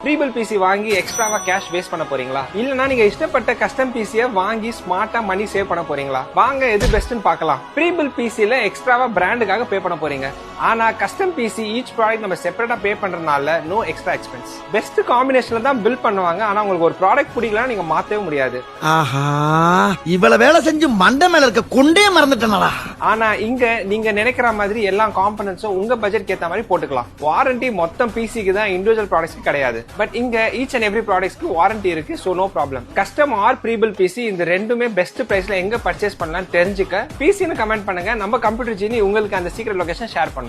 ப்ரீபில் PC வாங்கி எக்ஸ்ட்ராவா cash waste பண்ண போறீங்களா? இல்லனா நீங்க இஷ்டப்பட்ட கஸ்டம் பிசியை வாங்கி ஸ்மார்ட்டா மணி சேவ் பண்ண போறீங்களா? வாங்க எது பெஸ்ட்னு பார்க்கலாம். ப்ரீபில் பிசில எக்ஸ்ட்ராவா பிராண்டுக்காக பே பண்ண போறீங்க. ஆனா கஸ்டம் பிசி ஈச் ப்ராடக்ட் நம்ம செப்பரேட்டா பே பண்றதுனால நோ எக்ஸ்ட்ரா எக்ஸ்பென்ஸ். பெஸ்ட் காம்பினேஷன்ல தான் பில்ட் பண்ணுவாங்க. ஆனா உங்களுக்கு ஒரு ப்ராடக்ட் பிடிக்கலனா நீங்க மாத்தவே முடியாது. ஆஹா, இவ்வளவு வேலை செஞ்சு மண்டை மேல இருக்க கொண்டே மறந்துட்டனடா. ஆனா இங்க நீங்க நினைக்கிற மாதிரி எல்லா காம்பனன்ட்ஸும் உங்க பட்ஜெட்க்கு ஏத்த மாதிரி போட்டுக்கலாம். வாரண்டி மொத்தம் பிசிக்கு தான், இண்டிவிஜுவல் ப்ராடக்ட்ஸ்க்கு கிடையாது. பட் இங்க ஈச் அண்ட் எவ்ரி ப்ராடக்ட்ஸ்க்கு வாரண்டி இருக்கு. So no problem. Custom or prebuilt PC இந்த ரெண்டுமே பெஸ்ட் பிரைஸ்ல எங்க பர்ச்சேஸ் பண்ணலாம் தெரிஞ்சுக்க பிசின்னு கமெண்ட் பண்ணுங்க. நம்ம கம்ப்யூட்டர் ஜீனி உங்களுக்கு அந்த சீக்ரெட் லொகேஷன் ஷேர் பண்ணும்.